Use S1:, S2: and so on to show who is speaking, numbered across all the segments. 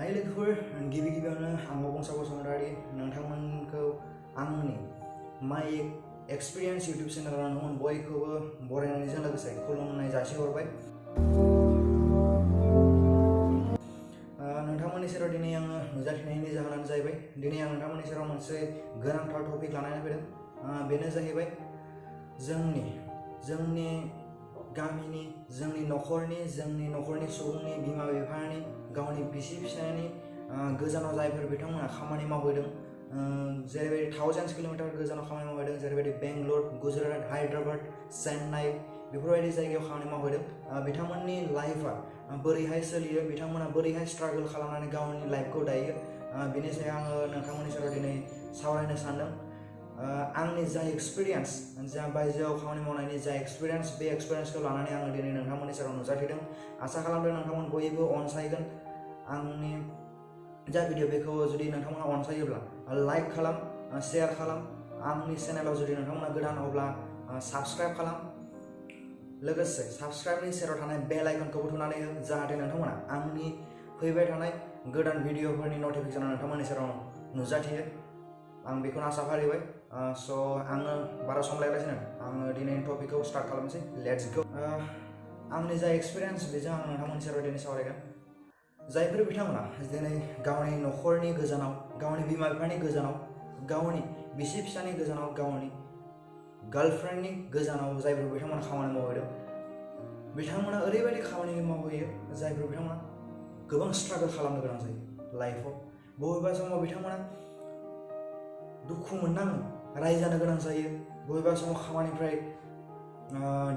S1: हाय लोगोफोर, गिबियावनो आं अबंचा बसुमतारी नोंथांमोनखौ आंनि माय एक्सपिरियेन्स यूट्यूब चेनेलाव बयखौबो बरायनायजों लोगोसे खुलुमनाय जासिहरबाय। नोंथांमोननि सेराव दिनै आङो नुजाथिनायनि जाहोनानो जाहैबाय दिनै आं नोंथांमोननि सेराव मोनसे गोनांथार टपिक लानानै फैदों। बेनो जाहैबाय जोंनि गामिनि, जोंनि न'खरनि सुबुंनि, बिमा बिफानि, गावनि बिसि फिसायनि गोजानाव जायफोर बिथांमोना खामानि मावहैदों, जेरैबायदि थाउजेन्ड्स किल'मिटार गोजानाव खामानि मावहैदों, जेरैबायदि बेंगलर, गुजरात, हायद्राबाद, चेन्नाइ बेफोरबायदि जायगायाव खामानि मावहैदों। बिथांमोननि लाइफआ बोरैहाय सोलियो, बिथांमोना बोरैहाय स्ट्रागल खालामनानै गावनि लाइफखौ दायो, बेनि सायाव आङो नोंथांमोननि सेराव दिनै सावरायनो सानदों। आंनि जा एक्सपिरियेन्स, जा बायजोआव खामानि मावनायनि जा एक्सपिरियेन्स, बे एक्सपिरियेन्सखौ लानानै आङो दिनै नोंथांमोननि सेराव नुजाथिदों। आसा खालामदों नोंथांमोन बयबो अनसायगोन। आंनि जा भिडिअ बेखौ जुदि नोंथांमोना अनसायोब्ला लाइक खालाम, शेयार खालाम। आंनि चेनेलाव जुदि नोंथांमोना गोदान अब्ला साबस्क्राइब खालाम। लोगोसे साबस्क्राइबनि सेराव थानाय बेल आइकनखौबो थुनानै हो, जाहाथे नोंथांमोना आंनि फैबाय थानाय गोदान भिडिअफोरनि नटिफिकेसना नोंथांमोननि सेराव नुजाथियो। आं बेखौनो आसा फारिबाय। स' आङो बारा सम लायालासिनो आङो दिनैनि टपिकखौ स्टार्ट खालामनोसै। Let's go. आंनि जा एक्सपिरियेन्स बेजों आं नोंथांमोननि सेराव दिनै सावरायगोन। जायफोर बिथांमोना दिनै गावनि न'खरनि गोजानाव, गावनि बिमा बिफानि गोजानाव, गावनि बिसि फिसानि गोजानाव, गावनि गार्लफ्रेन्डनि गोजानाव जायफोर बिथांमोना खामानि मावहैदों, बिथांमोना ओरैबायदि खामानि मावहैयो जायफोर बिथांमोना गोबां स्ट्रागल खालामनो गोनां जायो लाइफआव। बबेबा समाव बिथांमोना दुखु मोननाङो, रायजानो गोनां जायो, बबेबा समाव खामानिनिफ्राय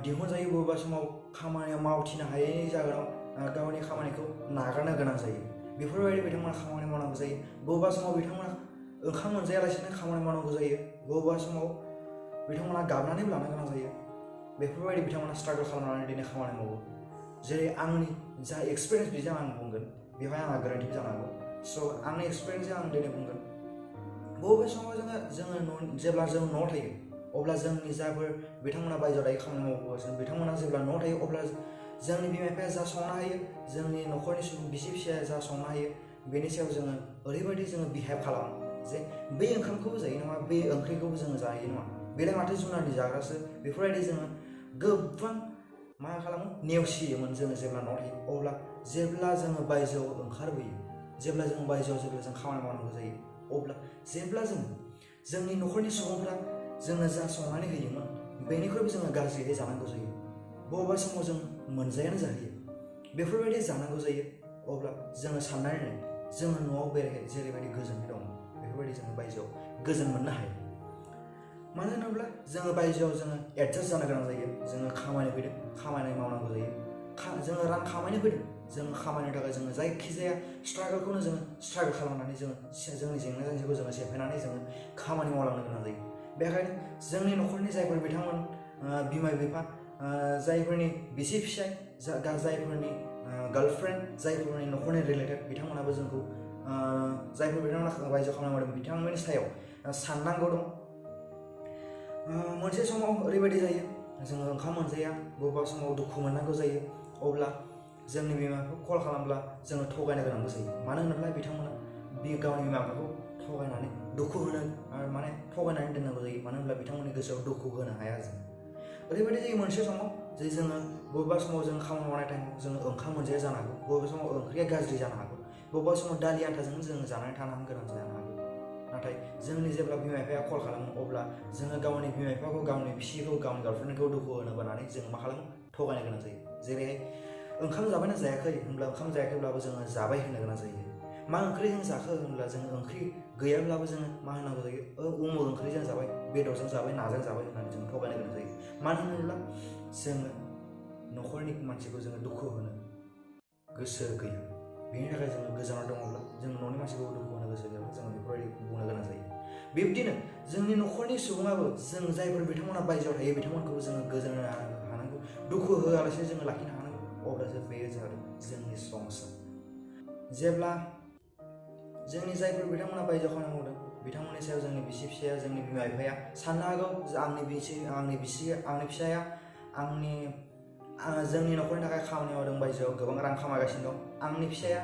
S1: दिहुनजायो, बबेबा समाव खामानियाव मावथिनो हायैनि जाहोनाव गावनि खामानिखौ नागारनो गोनां जायो। बेफोरबायदि बिथांमोना खामानि मावनांगौ जायो। बबेबा समाव बिथांमोना ओंखाम मोनजायालासिनो खामानि मावनांगौ जायो। बबेबा समाव बिथांमोना गाबनानैबो लानो गोनां जायो। बेफोरबायदि बिथांमोना स्ट्रागल खालामनानै दिनै खामानि मावो। जेरै आंनि जा एक्सपिरियेन्स बेजों आं बुंगोन, बेवहाय आंहा गोरोन्थि जानो हागौ। स' आंनि एक्सपिरियेन्सजों आं दिनै बुंगोन। बबेबा समाव जेब्ला जों न'आव थायो, अब्ला जोंनि जाफोर बिथांमोना बायजोआव दायो खामानि मावगासिनो, बिथांमोना जेब्ला न'आव थायो अब्ला जोंनि बिमा बिफाया जा संना होयो, जोंनि न'खरनि सुबुं बिसि फिसाया जा संना होयो, बेनि सायाव जोङो ओरैबायदि बिहेभ खालामो जे बे ओंखामखौबो जायो नङा, बे ओंख्रिखौबो जोङो जायो नङा, बेलाय माथो जुनारनि जाग्रासो, बेफोरबायदि जोङो गोबां मा खालामो, नेवसियोमोन जोङो जेब्ला न'आव थायो। अब्ला जेब्ला जोङो बायजोआव ओंखारबोयो, जेब्ला जों खामानि मावनांगौ जायो, अब्ला जेब्ला जोंनि न'खरनि सुबुंफ्रा जोंनो जा संनानै होयोमोन बेनिख्रुइबो जोङो गाज्रियै जानांगौ जायो। बबेबा समाव जों मोनजायानो जाहैयो, बेफोरबायदि जानांगौ जायो। अब्ला जोङो साननानै नाय, जोङो न'आव बेरायहै जेरैबायदि गोजोननाय दं, बेफोरबायदि जोङो बायजोआव गोजोन मोननो हायो। मानो होनोब्ला जोङो बायजोआव एडजास्ट जानो गोनां जायो। जोङो खामानि फैदों, खामानि मावनांगौ जायो। जोङो रां खामायनो फैदों, जोङो खामानिनि थाखाय जोङो जायखिजाया स्ट्रागलखौनो स्ट्रागल खालामनानै जोंनि जेंना जेंसिखौ सेफायनानै जोङो खामानि मावलांनो गोनां जायो। बेखायनो जोंनि न'खरनि जायफोर बिथांमोन, बिमा बिफा, जायफोरनि बिसि फिसाय, जायफोरनि गार्लफ्रेन्ड, जायफोरनि न'खरनि रिलेटेड, बिथांमोनाबो जोंखौ, जायफोर बिथांमोना बायजोआव खामानि मावदों, बिथांमोननि सायाव साननांगौ दं। मोनसे समाव ओरैबायदि जायो, जोङो ओंखाम मोनजाया, बबेबा समाव दुखु मोननांगौ जायो। अब्ला जोंनि बिमा बिफाखौ कल खालामब्ला जोङो थगायनो गोनांबो जायो। मानो होनोब्ला बिथांमोना गावनि बिमा बिफाखौ थगायनानै थगायनानै दोननांगौ जायो। मानो होनब्ला बिथांमोननि गोसोआव दुखु होनो हाया जों। ओरैबायदि जायो मोनसे समाव जे जोङो बबेबा समाव जों खामानि मावनाय टाइमाव जोङो ओंखाम मोनजाया जानो हागौ, बबेबा समाव ओंख्रिया गाज्रि जानो हागौ, बबेबा समाव दालि आन्थाजों जोङो जानानै थानो गोनां जानो हागौ। नाथाय जोंनि जेब्ला बिमा बिफाया कल खालामो, अब्ला जोङो गावनि बिमा बिफाखौ, गावनि बिसिखौ, गावनि गार्लफ्रेन्डखौ दुखु होनो बानानै जोङो मा खालामो, थगायनो गोनां जायो। जेरैहाय ओंखाम जाबायना जायाखै होनब्ला, ओंखाम जायाखैब्लाबो जोङो जाबाय होननो गोनां जायो। मा ओंख्रिजों जाखो होनब्ला जोङो ओंख्रि गैयाब्लाबो जोङो मा होनांगौ जायो, उमुक ओंख्रिजों जाबाय, बेदरजों जाबाय, नाजों जाबाय होननानै जों थगायनो गोनां जायो। मानो होनोब्ला जोङो न'खरनि मानसिखौ जोङो दुखु होनो गोसो गैया। बेनि थाखाय जोङो गोजानाव दङब्ला, जों न'नि मानसिखौ दुखु होनो गोसो गैयाब्ला जोङो बेफोरबायदि बुंनो गोनां जायो। बिब्दिनो जोंनि न'खरनि सुबुङाबो, जों जायफोर बिथांमोना बायजोआव थायो, बिथांमोनखौबो जोङो गोजोन होनो हानांगौ, दुखु होआलासे जोङो लाखिनो हानांगौ। अब्लासो बेयो जादों जोंनि संसार। जेब्ला जोंनि जायफोर बिथांमोना बायजोआव खामानि मावदों, बिथांमोननि सायाव जोंनि बिसि फिसाया, जोंनि बिमा बिफाया साननो हागौ आंनि फिसाया जोंनि न'खरनि थाखाय खामानि मावदों, बायजोआव गोबां रां खामायगासिनो दं, आंनि फिसाया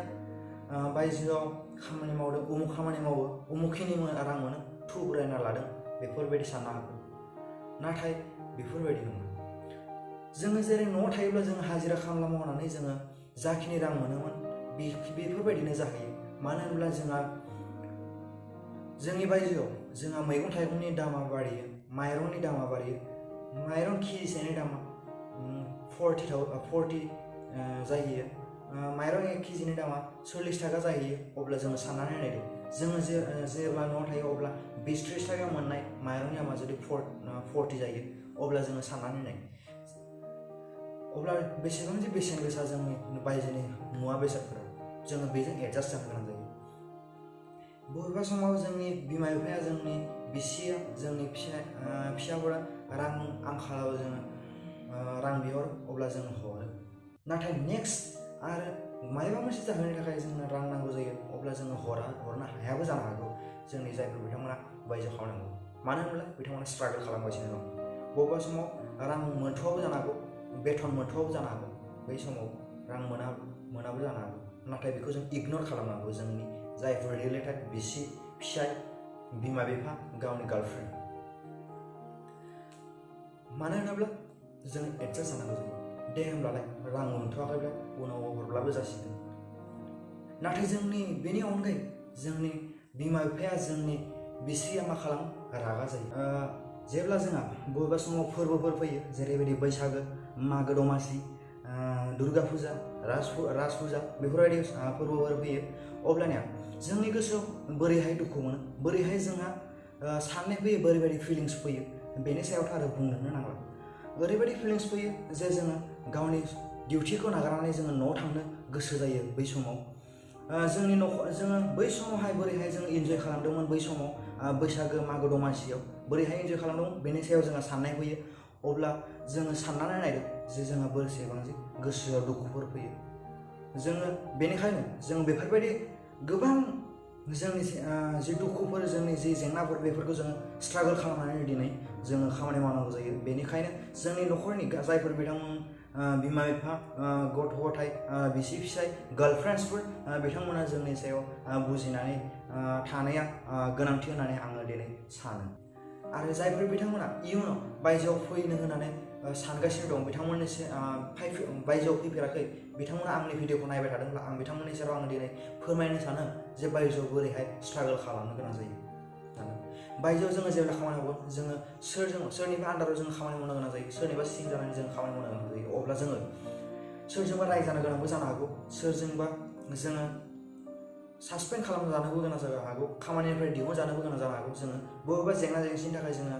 S1: बायजोआव खामानि मावदों उमुख खामानि मावो उमुखिनि रां मोनो थुब्रायना लादों बेफोरबायदि साननो हागौ नाथाय बेफोरबायदि नङा जोङो जेरै न'आव थायोब्ला जोङो हाजिरा खामला मावनानै जोङो जाखिनि रां मोनोमोन बेफोरबायदिनो जाहैयो मानो होनब्ला जोंनि बायजोआव जोंहा मैगं थाइगंनि दामा बारियो माइरंनि दामा बारियो माइरं केजिसेनि दामा 40 जाहैयो माइरं 1 केजिनि दामा 40 थाखा जाहैयो अब्ला जोङो साननानै नायदो जोङो जेब्ला न'आव थायो अब्ला 20-30 थाखा मोननाय माइरंनि दामा जुदि 40 जायो अब्ला जोङो साननानै नाय अब्ला बेसेबां जे बेसेन गोसा जोंनि बायजोनि मुवा बेसादफोरा जोङो बेजों एडजास्ट जानो गोनां जायो बबेबा समाव जोंनि बिमा बिफाया जोंनि बिसिया जोंनि फिसाफोरा रां आंखालाव जोङो रां बिहरो अब्ला जोङो हरो नाथाय नेक्स्ट आरो माबा मोनसे जाहोननि थाखाय जोंनो रां नांगौ जायो अब्ला जोङो हरनो हायाबो जानो हागौ जोंनि जायफोर बिथांमोना बायजोआव खामानि मावो मानो होनब्ला बिथांमोना स्ट्रागल खालामगासिनो दं बबेबा समाव रां मोनथ'वाबो जानो हागौ बेथन मोनथ'वाबो जानो हागौ बै समाव रां मोनाबो जानो हागौ नाथाय बेखौ जों इगनर खालामनांगौ जोंनि जायफोर रिलेटेड बिसि फिसाय बिमा बिफा गावनि गार्लफ्रेन्ड मानो होनोब्ला जों एडजास्ट जानांगौ जायो दे होमब्लालाय रां मोनथ'वाखैब्ला उनाव हरब्लाबो जासिगोन नाथाय बेनि अनगायै जोंनि बिमा बिफाया जोंनि बिसिया मा खालामो रागा जायो जेब्ला जोंहा बबेबा समाव फोरबोफोर फैयो जेरैबायदि बैसागो मागो दमासि दुर्गा फुजा राज फुजा बेफोरबायदि फोरबोफोर फैयो अब्लानिया जोंनि गोसोआव बोरैहाय दुखु मोनो बोरैहाय जोंहा साननाय फैयो बोरैबायदि फिलिंस फैयो बेनि सायावथ' आरो बुंनोनो नांला ओरैबायदि फिलिंस फैयो जे जोङो गावनि डिउटिखौ नागारनानै जोङो न'आव थांनो गोसो जायो बै समाव जोङो बै समावहाय बोरैहाय जों इन्जय खालामदोंमोन बै समाव बैसागो मागो दमासियाव बोरैहाय इन्जय खालामदोंमोन बेनि सायाव जोंहा साननाय फैयो अब्ला जोङो साननानै नायदो जे जोंहा बोरैसेबां जे गोसोआव दुखुफोर फैयो जोङो बेनिखायनो जों बेफोरबायदि गोबां जोंनि जि दुखुफोर जोंनि जि जेंनाफोर बेफोरखौ जोङो स्ट्रागल खालामनानै दिनै जोङो खामानि मावनांगौ जायो बेनिखायनो जोंनि न'खरनि जायफोर बिथांमोन बिमा बिफा गथ' गथाय बिसि फिसाय गार्लफ्रेन्ड्सफोर बिथांमोना जोंनि सायाव बुजिनानै थानाया गोनांथि होननानै आङो दिनै सानो आरो जायफोर बिथांमोना इयुनाव बायजोआव फैनो होननानै सानगासिनो दं बिथांमोननि बायजोआव फैफेराखै बिथांमोना आंनि भिडिअखौ नायबाय थादोंब्ला आं बिथांमोननि सेराव आं दिनै फोरमायनो सानो जे बायजोआव बोरैहाय स्ट्रागल खालामनो गोनां जायो बायजोआव जोङो जेब्ला खामानि मावगोन जोङो सोरनिबा आन्दाराव जोङो खामानि मावनो गोनां जायो सोरनिबा सिं जानानै जों खामानि मावनो गोनां जायो अब्ला जोङो सोरजोंबा रायजानो गोनांबो जानो हागौ सोरजोंबा जोङो सासपेन्ड खालामजानोबो गोनां जानो हागौ खामानिनिफ्राय दिहुनजानोबो गोनां जानो हागौ जोङो बबेबा जेंना जेंसिनि थाखाय जोङो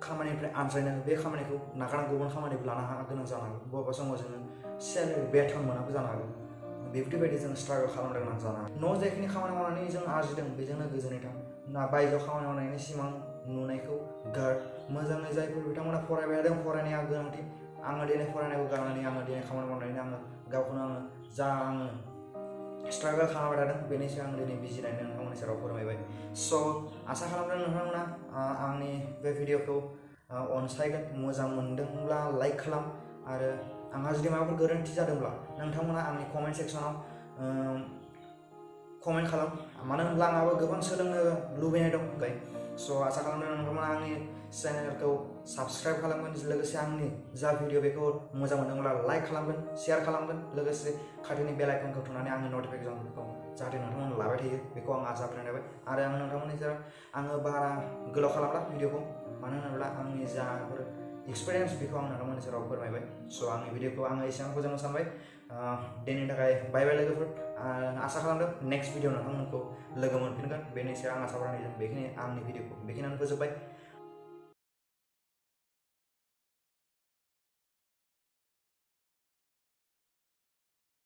S1: खामानिनिफ्राय आनज्रायनो बे खामानिखौ नागारना गुबुन खामानिबो लानो गोनां जानो हागौ बबेबा समाव जोङो सेलारि बेथन मोनाबो जानो हागौ बेफोरबायदि जों स्ट्रागल खालामनो गोनां जानो हागौ न'आव जायखिनि खामानि मावनानै जों आरजिदों बेजोंनो गोजोनै थां बायजोआव खामानि मावनायनि सिमां नुनायखौ गार मोजाङै जायफोर बिथांमोना फरायबाय थादों फरायनाया गोनांथि आङो दिनै फरायनायखौ गारनानै आङो दिनै खामानि मावनानै आङो गावखौनो आङो स्ट्रागल खालामबाय थादों बेनि सायाव आं दिनै बिजिरनानै नोंथांमोननि सेराव फोरमायबाय स' आसा खालामदों नोंथांमोना आंनि बे भिडिअखौ अनसायगोन मोजां मोनदोंब्ला लाइक खालाम आरो आंहा जुदि माबाफोर गोरोन्थि जादोंब्ला नोंथांमोना आंनि कमेन्ट सेक्सनाव कमेन्ट खालाम मानो होनब्ला आंहाबो गोबां सोलोंनो लुबैनाय दं स' आसा खालामदों नोंथांमोना आंनि चेनेलखौ साबस्क्राइब खालामगोन लोगोसे आंनि जा भिडिअ बेखौ मोजां मोनदोंब्ला लाइक खालामगोन शेयार खालामगोन लोगोसे खाथिनि बेल आइकनखौ थुनानै आंनि नटिफिकेसनफोरखौ जाहाथे नोंथांमोना लाबाय थायो बेखौ आं आसा खालामनाय जाबाय आरो आं नोंथांमोननि सेराव आङो बारा गोलाव खालामला भिडिअखौ मानो होनोब्ला आंनि जाफोर एक्सपिरियेन्स बेखौ आं नोंथांमोननि सेराव फोरमायबाय स' आंनि भिडिअखौ आङो एसेबां फोजोबनो सानबाय दिनैनि थाखाय बाय बाय लोगोफोर आसा खालामदों नेक्स्ट भिडिअ नोंथांमोनखौ लोगो मोनफिनगोन बेनि सायाव आं आसा खालामनाय बेखिनि आंनि भिडिअखौ बेखिनियावनो फोजोबबाय